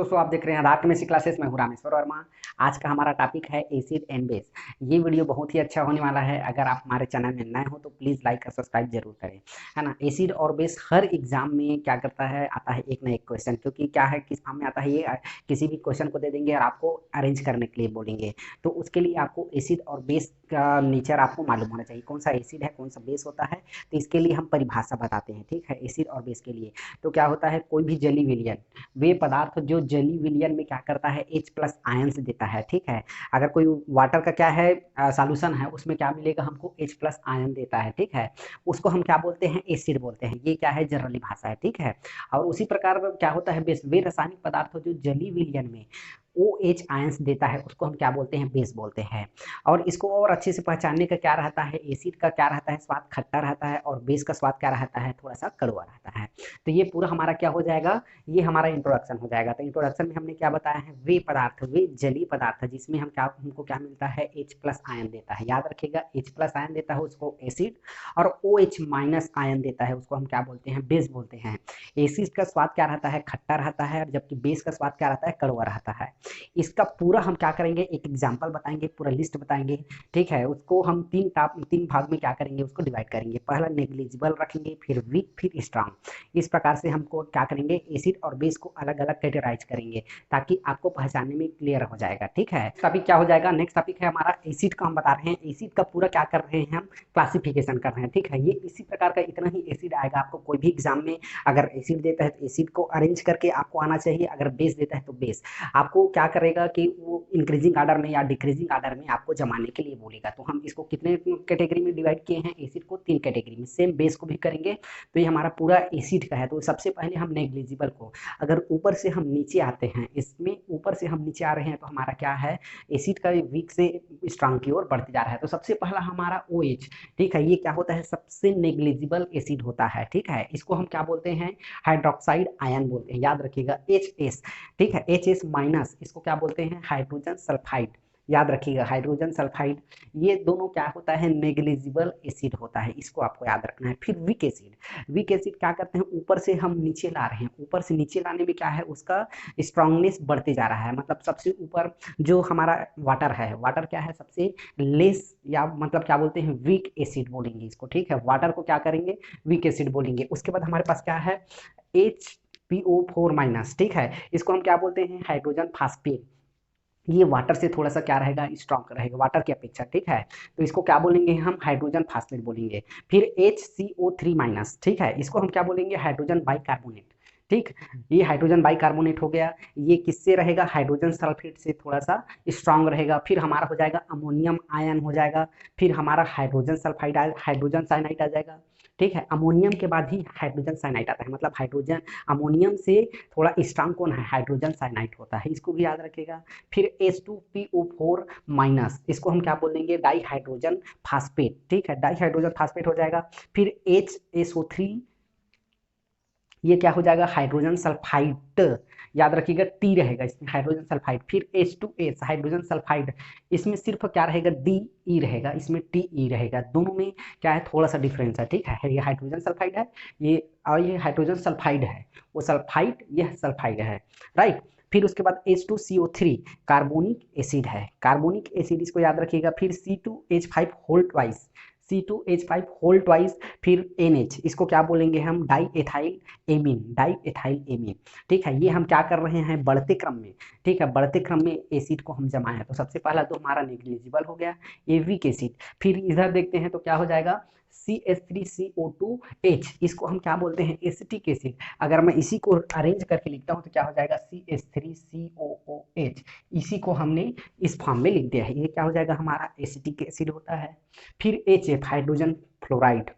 दोस्तों, आप देख रहे हैं रात में क्लासेस में हूँ रामेश्वर वर्मा। आज का हमारा टॉपिक है एसिड एंड बेस। ये वीडियो बहुत ही अच्छा होने वाला है। अगर आप हमारे चैनल में नए हो तो प्लीज़ लाइक और सब्सक्राइब जरूर करें, है ना। एसिड और बेस हर एग्जाम में क्या करता है, आता है एक ना एक क्वेश्चन। क्योंकि क्या है, किस फॉर्म में आता है ये, किसी भी क्वेश्चन को दे देंगे और आपको अरेंज करने के लिए बोलेंगे। तो उसके लिए आपको एसिड और बेस का नेचर आपको मालूम होना चाहिए, कौन सा एसिड है कौन सा बेस होता है। तो इसके लिए हम परिभाषा बताते हैं, ठीक है। एसिड और बेस के लिए तो क्या होता है, कोई भी जली विलयन वे पदार्थ जो जली विलयन में क्या करता है, H प्लस आयंस देता है, ठीक है। अगर कोई वाटर का क्या है सॉल्यूशन है, उसमें क्या मिलेगा हमको, H प्लस आयन देता है, ठीक है। उसको हम क्या बोलते हैं, एसिड बोलते हैं। ये क्या है, जनरली भाषा है, ठीक है। और उसी प्रकार क्या होता है बेस, वे रासायनिक पदार्थ जो जली विलयन में OH आयंस देता है उसको हम क्या बोलते हैं, बेस बोलते हैं। और इसको और अच्छे से पहचानने का क्या रहता है, एसिड का क्या रहता है, स्वाद खट्टा रहता है, और बेस का स्वाद क्या रहता है, थोड़ा सा कड़वा रहता है। तो ये पूरा हमारा क्या हो जाएगा, ये हमारा इंट्रोडक्शन हो जाएगा। तो इंट्रोडक्शन में हमने क्या बताया है, वे पदार्थ, वे जलीय पदार्थ जिसमें हम क्या, हमको क्या मिलता है, H प्लस आयन देता है। याद रखिएगा, H प्लस आयन देता है उसको एसिड, और OH माइनस आयन देता है उसको हम क्या बोलते हैं, बेस बोलते हैं। एसिड का स्वाद क्या रहता है, खट्टा रहता है, जबकि बेस का स्वाद क्या रहता है, कड़वा रहता है। इसका पूरा हम क्या करेंगे, एक एग्जाम्पल बताएंगे, पूरा लिस्ट बताएंगे, ठीक है। उसको हम तीन भाग में क्या करेंगे, उसको डिवाइड करेंगे। पहला नेग्लिजिबल रखेंगे, फिर वीक, फिर स्ट्रांग। इस प्रकार से हमको क्या करेंगे, एसिड और बेस को अलग अलग कैटेगराइज करेंगे, ताकि आपको पहचानने में क्लियर हो जाएगा, ठीक है। टॉपिक क्या हो जाएगा, नेक्स्ट टॉपिक है हमारा एसिड का। हम बता रहे हैं एसिड का पूरा क्या कर रहे हैं, हम क्लासिफिकेशन कर रहे हैं, ठीक है। ये इसी प्रकार का इतना ही एसिड आएगा आपको कोई भी एग्जाम में। अगर एसिड देता है तो एसिड को अरेंज करके आपको आना चाहिए, अगर बेस देता है तो बेस। आपको क्या करेगा कि वो इंक्रीजिंग ऑर्डर में या डिक्रीजिंग ऑर्डर में आपको जमाने के लिए बोलेगा। तो हम इसको कितने कैटेगरी में डिवाइड किए हैं, एसिड को 3 कैटेगरी में, सेम बेस को भी करेंगे। तो ये हमारा पूरा एसिड का है। तो सबसे पहले हम नेग्लिजिबल को, अगर ऊपर से हम नीचे आते हैं, इसमें ऊपर से हम नीचे आ रहे हैं तो हमारा क्या है, एसिड का वीक से स्ट्रांग की ओर बढ़ते जा रहा है। तो सबसे पहला हमारा OH, ठीक है। ये क्या होता है, सबसे नेग्लिजिबल एसिड होता है, ठीक है। इसको हम क्या बोलते हैं, हाइड्रोक्साइड आयन बोलते हैं। याद रखिएगा, HS, ठीक है। HS माइनस, इसको क्या बोलते हैं, हाइड्रोजन सल्फाइड। याद रखिएगा, हाइड्रोजन सल्फाइड। ये दोनों क्या होता है, नेग्लिजिबल एसिड होता है, इसको आपको याद रखना है। फिर वीक एसिड, वीक एसिड क्या करते हैं, ऊपर से हम नीचे ला रहे हैं, ऊपर से नीचे लाने में क्या है, उसका स्ट्रांगनेस बढ़ते जा रहा है। मतलब सबसे ऊपर जो हमारा वाटर है, वाटर क्या है, सबसे लेस, या मतलब क्या बोलते हैं, वीक एसिड बोलेंगे इसको, ठीक है। वाटर को क्या करेंगे, वीक एसिड बोलेंगे। उसके बाद हमारे पास क्या है, HPO4 माइनस, ठीक है। इसको हम क्या बोलते हैं, हाइड्रोजन फास्फेट। ये वाटर से थोड़ा सा क्या रहेगा, स्ट्रॉन्ग रहेगा वाटर की अपेक्षा, ठीक है। तो इसको क्या बोलेंगे, हम हाइड्रोजन फास्फेट बोलेंगे। फिर HCO3 माइनस, ठीक है। इसको हम क्या बोलेंगे, हाइड्रोजन बाइकार्बोनेट, ठीक। ये हाइड्रोजन बाइकार्बोनेट हो गया। ये किससे रहेगा, हाइड्रोजन सल्फेट से थोड़ा सा स्ट्रांग रहेगा। फिर हमारा हो जाएगा अमोनियम आयन हो जाएगा। फिर हमारा हाइड्रोजन सल्फाइड, हाइड्रोजन साइनाइड आ जाएगा, ठीक है। अमोनियम के बाद ही हाइड्रोजन साइनाइड आता है। मतलब हाइड्रोजन, अमोनियम से थोड़ा स्ट्रांग कौन है, हाइड्रोजन साइनाइड होता है, इसको भी याद रखिएगा। फिर H2PO4 माइनस, इसको हम क्या बोलेंगे, डाई हाइड्रोजन फास्फेट, ठीक है। डाई हाइड्रोजन फास्फेट हो जाएगा। फिर HSO3, ये क्या हो जाएगा, हाइड्रोजन सल्फाइड। याद रखिएगा, टी रहेगा इसमें, हाइड्रोजन सल्फाइड। फिर H2S, हाइड्रोजन सल्फाइड। इसमें सिर्फ क्या रहेगा, DE रहेगा, इसमें TE रहेगा। दोनों में क्या है, थोड़ा सा डिफरेंस है, ठीक है। ये हाइड्रोजन सल्फाइड है, ये, और ये हाइड्रोजन सल्फाइड है। वो सल्फाइड, यह सल्फाइड है, राइट। फिर उसके बाद H2CO3 कार्बोनिक एसिड है, कार्बोनिक एसिड, इसको याद रखिएगा। फिर C2H5 whole twice, C2H5 whole twice. फिर NH, इसको क्या बोलेंगे हम, di ethyl amine, di ethyl amine, ठीक है। ये हम क्या कर रहे हैं, बढ़ते क्रम में, ठीक है, बढ़ते क्रम में एसिड को हम जमाए हैं। तो सबसे पहला तो हमारा नेग्लिजिबल हो गया, ये वीक एसिड। फिर इधर देखते हैं तो क्या हो जाएगा, CH3CO2H, इसको हम क्या बोलते हैं, एसिटिक एसिड। अगर मैं इसी को अरेंज करके लिखता हूँ तो क्या हो जाएगा, CH3COOH। इसी को हमने इस फॉर्म में लिख दिया है, ये क्या हो जाएगा, हमारा एसिटिक एसिड होता है। फिर HF, हाइड्रोजन फ्लोराइड,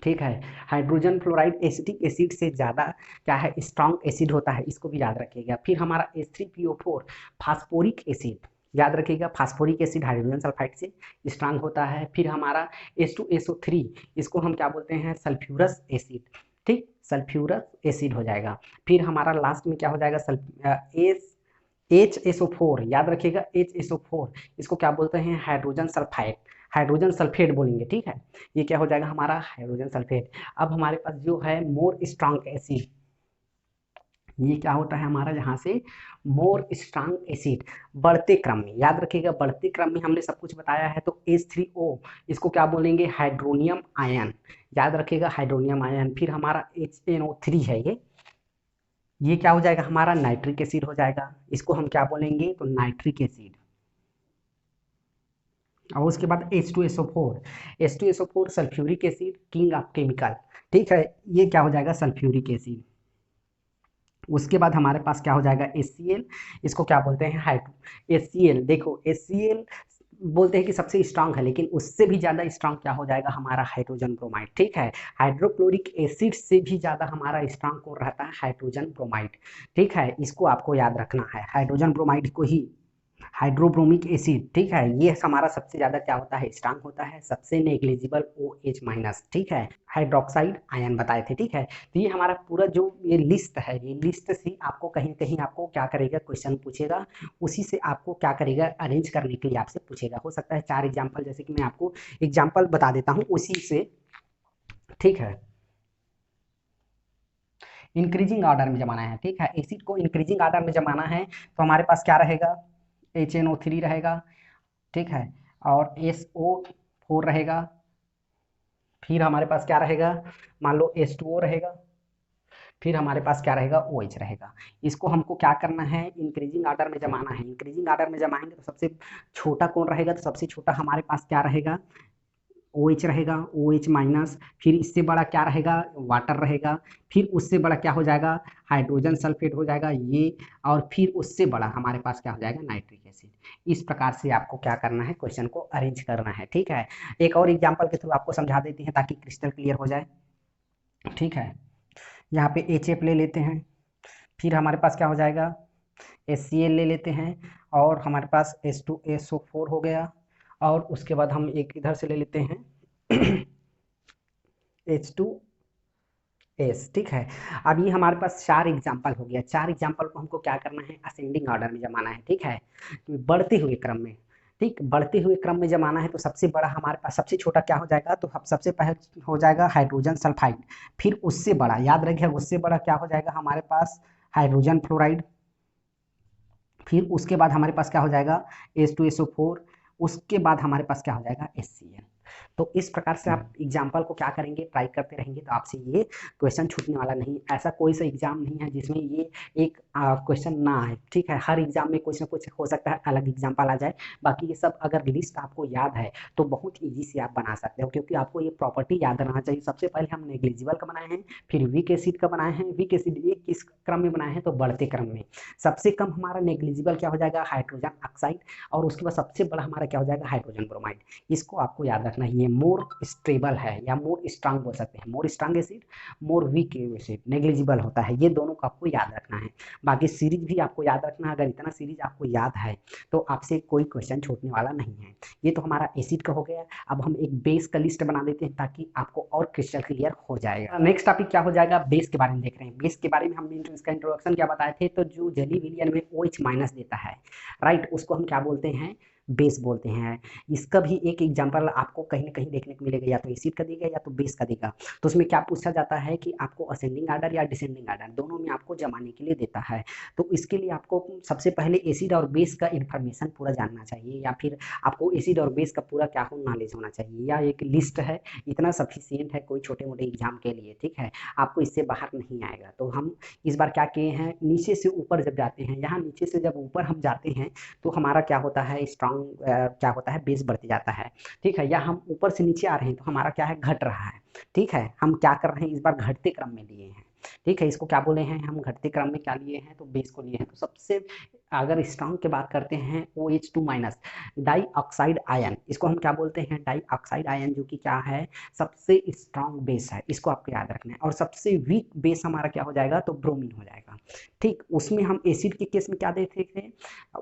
ठीक है। हाइड्रोजन फ्लोराइड एसिटिक एसिड से ज़्यादा क्या है, स्ट्रॉन्ग एसिड होता है, इसको भी याद रखिएगा। फिर हमारा H3PO4 फास्फोरिक एसिड, याद रखिएगा, फास्फोरिक एसिड हाइड्रोजन सल्फाइड से स्ट्रांग होता है। फिर हमारा H2SO3, इसको हम क्या बोलते हैं, सल्फ्यूरस एसिड, ठीक, सल्फ्यूरस एसिड हो जाएगा। फिर हमारा लास्ट में क्या हो जाएगा, HSO4, याद रखिएगा, HSO4, इसको क्या बोलते हैं, हाइड्रोजन सल्फाइड, हाइड्रोजन सल्फेट बोलेंगे, ठीक है। ये क्या हो जाएगा, हमारा हाइड्रोजन सल्फेट। अब हमारे पास जो है मोर स्ट्रांग एसिड, ये क्या होता है हमारा यहाँ से मोर स्ट्रांग एसिड बढ़ते क्रम में, याद रखिएगा बढ़ते क्रम में हमने सब कुछ बताया है। तो H3O इसको क्या बोलेंगे, हाइड्रोनियम आयन, याद रखिएगा हाइड्रोनियम आयन। फिर हमारा HNO3 है ये क्या हो जाएगा हमारा नाइट्रिक एसिड हो जाएगा, इसको हम क्या बोलेंगे तो नाइट्रिक एसिड। और उसके बाद H2SO4 sulphuric acid, king of chemical, ठीक है, ये क्या हो जाएगा सल्फ्यूरिक एसिड। उसके बाद हमारे पास क्या हो जाएगा HCl, इसको क्या बोलते हैं हाइड्रो HCl। देखो HCl बोलते हैं कि सबसे स्ट्रांग है, लेकिन उससे भी ज़्यादा स्ट्रांग क्या हो जाएगा हमारा हाइड्रोजन ब्रोमाइड, ठीक है। हाइड्रोक्लोरिक एसिड से भी ज़्यादा हमारा स्ट्रांग कौन रहता है, हाइड्रोजन ब्रोमाइड, ठीक है। इसको आपको याद रखना है, हाइड्रोजन ब्रोमाइड को ही हाइड्रोब्रोमिक एसिड, ठीक है, ये हमारा सबसे ज़्यादा क्या होता है स्ट्रांग होता है, सबसे नेग्लिजिबल OH माइनस, ठीक है। हाइड्रोक्साइड आयन बताए थे, ठीक है। तो ये हमारा पूरा जो ये लिस्ट है, ये लिस्ट से आपको कहीं कहीं आपको क्या करेगा क्वेश्चन पूछेगा, उसी से आपको क्या करेगा अरेंज करने के लिए आपसे पूछेगा। हो सकता है 4 एग्जाम्पल, जैसे कि मैं आपको एग्जाम्पल बता देता हूँ उसी से, ठीक है। इंक्रीजिंग ऑर्डर में जमाना है, ठीक है, एसिड को इंक्रीजिंग ऑर्डर में जमाना है तो हमारे पास क्या रहेगा HNO3 रहेगा, ठीक है, और SO4 रहेगा। फिर हमारे पास क्या रहेगा, मान लो H2O रहेगा। फिर हमारे पास क्या रहेगा OH रहेगा। इसको हमको क्या करना है इंक्रीजिंग ऑर्डर में जमाना है। इंक्रीजिंग ऑर्डर में जमाएंगे तो सबसे छोटा कौन रहेगा, तो सबसे छोटा हमारे पास क्या रहेगा OH रहेगा, OH माइनस। फिर इससे बड़ा क्या रहेगा वाटर रहेगा। फिर उससे बड़ा क्या हो जाएगा हाइड्रोजन सल्फेट हो जाएगा ये। और फिर उससे बड़ा हमारे पास क्या हो जाएगा नाइट्रिक एसिड। इस प्रकार से आपको क्या करना है क्वेश्चन को अरेंज करना है, ठीक है। एक और एग्जांपल के थ्रू आपको समझा देते हैं ताकि क्रिस्टल क्लियर हो जाए, ठीक है। यहाँ पे HF ले लेते हैं, फिर हमारे पास क्या हो जाएगा HCl ले लेते हैं, और हमारे पास H2SO4 हो गया। और उसके बाद हम एक इधर से ले लेते हैं H2S, ठीक है। अब ये हमारे पास 4 एग्जाम्पल हो गया। 4 एग्जाम्पल को हमको क्या करना है असेंडिंग ऑर्डर में जमाना है, ठीक है, बढ़ते हुए क्रम में, ठीक, बढ़ते हुए क्रम में जमाना है। तो सबसे बड़ा हमारे पास सबसे छोटा क्या हो जाएगा, तो हम सबसे पहले हो जाएगा हाइड्रोजन सल्फाइड। फिर उससे बड़ा याद रखिए, उससे बड़ा क्या हो जाएगा हमारे पास हाइड्रोजन फ्लोराइड। फिर उसके बाद हमारे पास क्या हो जाएगा H2SO4। उसके बाद हमारे पास क्या हो जाएगा HCl। तो इस प्रकार से आप एग्जाम्पल को क्या करेंगे ट्राई करते रहेंगे तो आपसे ये क्वेश्चन छूटने वाला नहीं। ऐसा कोई सा एग्जाम नहीं है जिसमें ये एक क्वेश्चन ना आए, ठीक है। हर एग्जाम में कुछ ना कुछ हो सकता है अलग एग्जाम्पल आ जाए। बाकी ये सब अगर लिस्ट आपको याद है तो बहुत ईजी से आप बना सकते हो, क्योंकि आपको ये प्रॉपर्टी याद रहना चाहिए। सबसे पहले हम नेग्लिजिबल का बनाए हैं, फिर वीक एसिड का बनाए हैं। वीक एसिड एक किस क्रम में बनाए हैं तो बढ़ते क्रम में। सबसे कम हमारा नेग्लिजिबल क्या हो जाएगा हाइड्रोजन ऑक्साइड, और उसके बाद सबसे बड़ा हमारा क्या हो जाएगा हाइड्रोजन ब्रोमाइड। इसको आपको याद रखना है, ये मोर स्टेबल है या मोर स्ट्रांग बोल सकते हैं। More strong acid, more weak acid negligible होता है, ये दोनों को आपको याद रखना है। बाकी सीरीज भी आपको याद रखना है। अगर इतना सीरीज आपको याद है तो आपसे कोई क्वेश्चन छूटने वाला नहीं है। ये तो हमारा एसिड का हो गया। अब हम एक बेस का लिस्ट बना देते हैं ताकि आपको और क्रिस्टल क्लियर हो जाएगा। नेक्स्ट टॉपिक क्या हो जाएगा, बेस के बारे में देख रहे हैं। बेस के बारे में हम इसका इंट्रोडक्शन क्या बताए थे, तो जो जली विलियन में OH माइनस देता है, राइट, उसको हम क्या बोलते हैं बेस बोलते हैं। इसका भी एक एग्जांपल आपको कहीं ना कहीं देखने को मिलेगा, या तो एसिड का देगा या तो बेस का देगा। तो उसमें क्या पूछा जाता है कि आपको असेंडिंग आर्डर या डिसेंडिंग आर्डर दोनों में आपको जमाने के लिए देता है। तो इसके लिए आपको सबसे पहले एसिड और बेस का इंफॉर्मेशन पूरा जानना चाहिए, या फिर आपको एसिड और बेस का पूरा क्या हो नॉलेज होना चाहिए। या एक लिस्ट है, इतना सफिशियंट है कोई छोटे मोटे एग्जाम के लिए, ठीक है, आपको इससे बाहर नहीं आएगा। तो हम इस बार क्या किए हैं, नीचे से ऊपर जब जाते हैं, यहाँ नीचे से जब ऊपर हम जाते हैं तो हमारा क्या होता है स्ट्रांग क्या होता है बेस बढ़ते जाता है, ठीक है। या हम ऊपर से नीचे आ रहे हैं तो हमारा क्या है घट रहा है, ठीक है। हम क्या कर रहे हैं इस बार घटते क्रम में लिए हैं, ठीक है। इसको क्या बोले हैं हम घटते क्रम में क्या लिए हैं तो बेस को लिए हैं। तो सबसे अगर स्ट्रांग की बात करते हैं OH2 minus die oxide ion, इसको हम क्या बोलते हैं डाई ऑक्साइड आयन, जो कि क्या है सबसे स्ट्रांग बेस है। इसको आपको याद रखना है। और सबसे वीक बेस हमारा क्या हो जाएगा तो ब्रोमीन हो जाएगा, ठीक। उसमें हम एसिड के केस में क्या देखे थे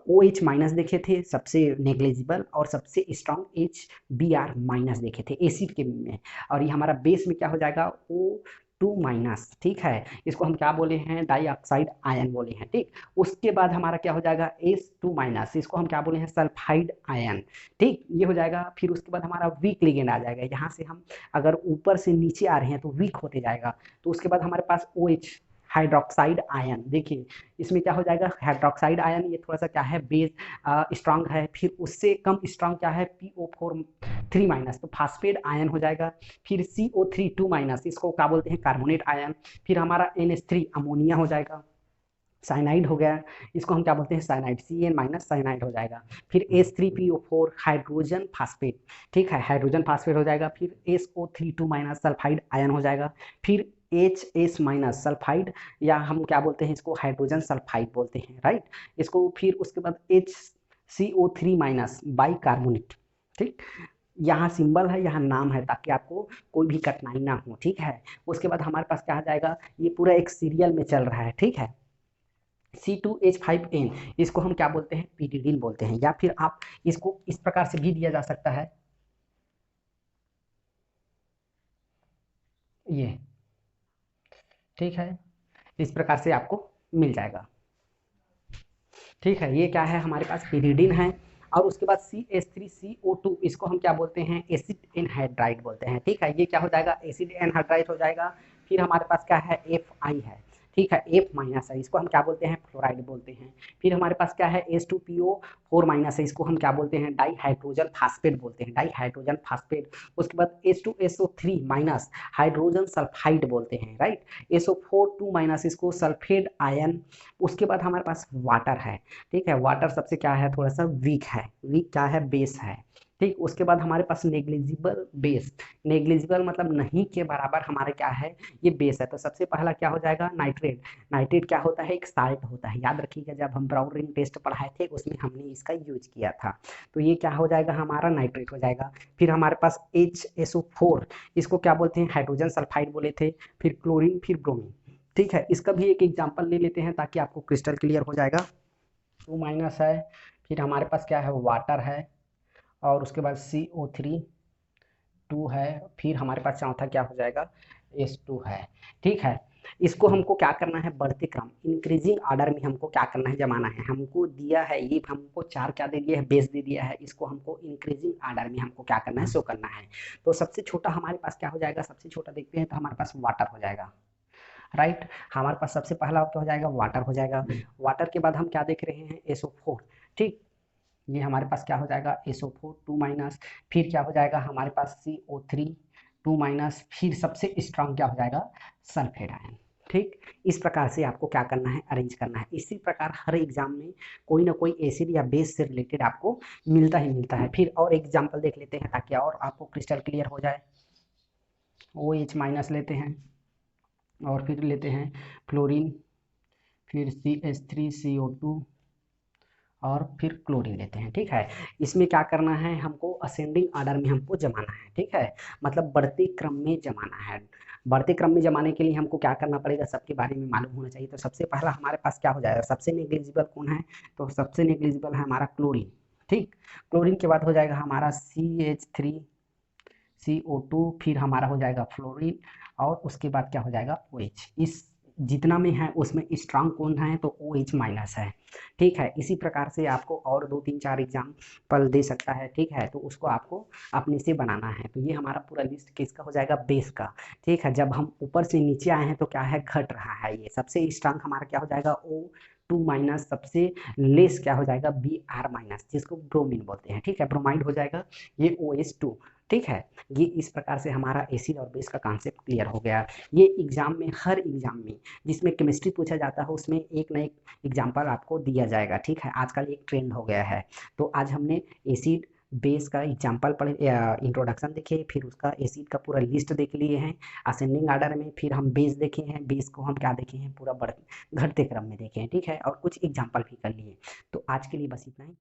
OH माइनस देखे थे सबसे नेग्लिजिबल, और सबसे स्ट्रांग HBr माइनस देखे थे एसिड के में। और ये हमारा बेस में क्या हो जाएगा O2 माइनस, ठीक है। इसको हम क्या बोले हैं डाइऑक्साइड आयन बोले हैं, ठीक। उसके बाद हमारा क्या हो जाएगा H2 माइनस, इसको हम क्या बोले हैं सल्फाइड आयन, ठीक, ये हो जाएगा। फिर उसके बाद हमारा वीक लिगेंड आ जाएगा। यहाँ से हम अगर ऊपर से नीचे आ रहे हैं तो वीक होते जाएगा। तो उसके बाद हमारे पास OH हाइड्रोक्साइड आयन, देखिए इसमें क्या हो जाएगा, हाइड्रोक्साइड आयन ये थोड़ा सा क्या है, बेस स्ट्रांग है, फिर उससे कम स्ट्रांग क्या है, PO4 3 तो फास्फेट आयन हो जाएगा। फिर CO3 2 इसको क्या बोलते हैं, कार्बोनेट आयन। फिर हमारा NH3 अमोनिया हो जाएगा, साइनाइड हो गया, इसको हम क्या बोलते हैं, साइनाइड, CN- साइनाइड हो जाएगा। फिर H3PO4 हाइड्रोजन फास्फेट, ठीक है, हाइड्रोजन फास्फेट हो जाएगा। फिर SO3 2 सल्फाइड आयन हो जाएगा। फिर HS- सल्फाइड, या हम क्या बोलते हैं इसको, हाइड्रोजन सल्फाइड बोलते हैं, राइट। इसको फिर उसके बाद HCO3- बाइकार्बोनेट, ठीक। यहाँ सिंबल है, यहाँ नाम है, ताकि आपको कोई भी कठिनाई ना हो, ठीक है। उसके बाद हमारे पास क्या आ जाएगा, ये पूरा एक सीरियल में चल रहा है, ठीक है। C2H5N, इसको हम क्या बोलते हैं, पीरिडीन बोलते हैं, या फिर आप इसको इस प्रकार से भी दिया जा सकता है, ये, ठीक है, इस प्रकार से आपको मिल जाएगा, ठीक है। ये क्या है, हमारे पास पीरिडीन है। और उसके बाद CH3CO2, इसको हम क्या बोलते हैं, एसिड एनहाइड्राइड बोलते हैं, ठीक है। ये क्या हो जाएगा, एसिड एनहाइड्राइड हो जाएगा। फिर हमारे पास क्या है, Fi है, ठीक है, F- है, इसको हम क्या बोलते हैं, फ्लोराइड बोलते हैं। फिर हमारे पास क्या है, H2PO4- है, इसको हम क्या बोलते हैं, डाईहाइड्रोजन फास्फेट बोलते हैं, डाईहाइड्रोजन फास्फेट। उसके बाद H2SO3- हाइड्रोजन सल्फाइड बोलते हैं, राइट। SO4 2- इसको सल्फेट आयन। उसके बाद हमारे पास वाटर है, ठीक है। वाटर सबसे क्या है, थोड़ा सा वीक है, वीक क्या है, बेस है, ठीक। उसके बाद हमारे पास नेग्लिजिबल बेस, नेग्लिजिबल मतलब नहीं के बराबर हमारे क्या है, ये बेस है। तो सबसे पहला क्या हो जाएगा, नाइट्रेट। नाइट्रेट क्या होता है, एक साल्ट होता है, याद रखिएगा जब हम ब्राउन रिंग टेस्ट पढ़ाए थे उसमें हमने इसका यूज किया था। तो ये क्या हो जाएगा, हमारा नाइट्रेट हो जाएगा। फिर हमारे पास HSO4, इसको क्या बोलते हैं, हाइड्रोजन सल्फाइड बोले थे। फिर क्लोरीन, फिर ब्रोमीन, ठीक है। इसका भी एक एग्जाम्पल ले लेते हैं ताकि आपको क्रिस्टल क्लियर हो जाएगा। 2- है। फिर हमारे पास क्या है, वाटर है। और उसके बाद CO3 है। फिर हमारे पास चौथा क्या हो जाएगा, H2 है, ठीक है। इसको हमको क्या करना है, बढ़ते क्रम, इंक्रीजिंग ऑर्डर में हमको क्या करना है, जमाना है। हमको दिया है ये, हमको 4 क्या दे दिया है, बेस दे दिया है। इसको हमको इंक्रीजिंग ऑर्डर में हमको क्या करना है, शो करना है। तो सबसे छोटा हमारे पास क्या हो जाएगा, सबसे छोटा देखते हैं तो हमारे पास वाटर हो जाएगा, राइट। हमारे पास सबसे पहला क्या हो जाएगा, वाटर हो जाएगा। वाटर के बाद हम क्या देख रहे हैं, SO4, ठीक। ये हमारे पास क्या हो जाएगा, SO4 2-। फिर क्या हो जाएगा हमारे पास CO3 2-। फिर सबसे स्ट्रांग क्या हो जाएगा, सल्फेट आयन, ठीक। इस प्रकार से आपको क्या करना है, अरेंज करना है। इसी प्रकार हर एग्जाम में कोई ना कोई एसिड या बेस से रिलेटेड आपको मिलता ही मिलता है। फिर और एग्जाम्पल देख लेते हैं ताकि और आपको क्रिस्टल क्लियर हो जाए। OH- लेते हैं, और फिर लेते हैं फ्लोरीन, फिर CH3CO2, और फिर क्लोरीन लेते हैं, ठीक है। इसमें क्या करना है, हमको असेंडिंग ऑर्डर में हमको जमाना है, ठीक है। मतलब बढ़ते क्रम में जमाना है। बढ़ते क्रम में जमाने के लिए हमको क्या करना पड़ेगा, सबके बारे में मालूम होना चाहिए। तो सबसे पहला हमारे पास क्या हो जाएगा, सबसे नेग्लिजिबल कौन है, तो सबसे नेग्लिजिबल है हमारा क्लोरीन, ठीक। क्लोरीन के बाद हो जाएगा हमारा CH3CO2, फिर हमारा हो जाएगा फ्लोरीन, और उसके बाद क्या हो जाएगा, OH। इस जितना में है उसमें स्ट्रांग कौन है, तो OH- है, ठीक है। इसी प्रकार से आपको और 2 3 4 एग्जाम्पल दे सकता है, ठीक है। तो उसको आपको अपने से बनाना है। तो ये हमारा पूरा लिस्ट किसका हो जाएगा, बेस का, ठीक है। जब हम ऊपर से नीचे आए हैं तो क्या है, घट रहा है। ये सबसे स्ट्रांग हमारा क्या हो जाएगा, O2-। सबसे लेस क्या हो जाएगा, Br-, जिसको ब्रोमीन बोलते हैं, ठीक है, ब्रोमाइड हो जाएगा। ये OH2, ठीक है। ये इस प्रकार से हमारा एसिड और बेस का कॉन्सेप्ट क्लियर हो गया। ये एग्जाम में, हर एग्जाम में जिसमें केमिस्ट्री पूछा जाता है उसमें एक ना एक एग्जाम्पल आपको दिया जाएगा, ठीक है। आजकल एक ट्रेंड हो गया है। तो आज हमने एसिड बेस का एग्जाम्पल पढ़े, इंट्रोडक्शन देखे, फिर उसका एसिड का पूरा लिस्ट देख लिए हैं असेंडिंग ऑर्डर में। फिर हम बेस देखे हैं, बेस को हम क्या देखे हैं, पूरा बढ़ घटते क्रम में देखे हैं, ठीक है। और कुछ एग्जाम्पल भी कर लिए। तो आज के लिए बस इतना ही।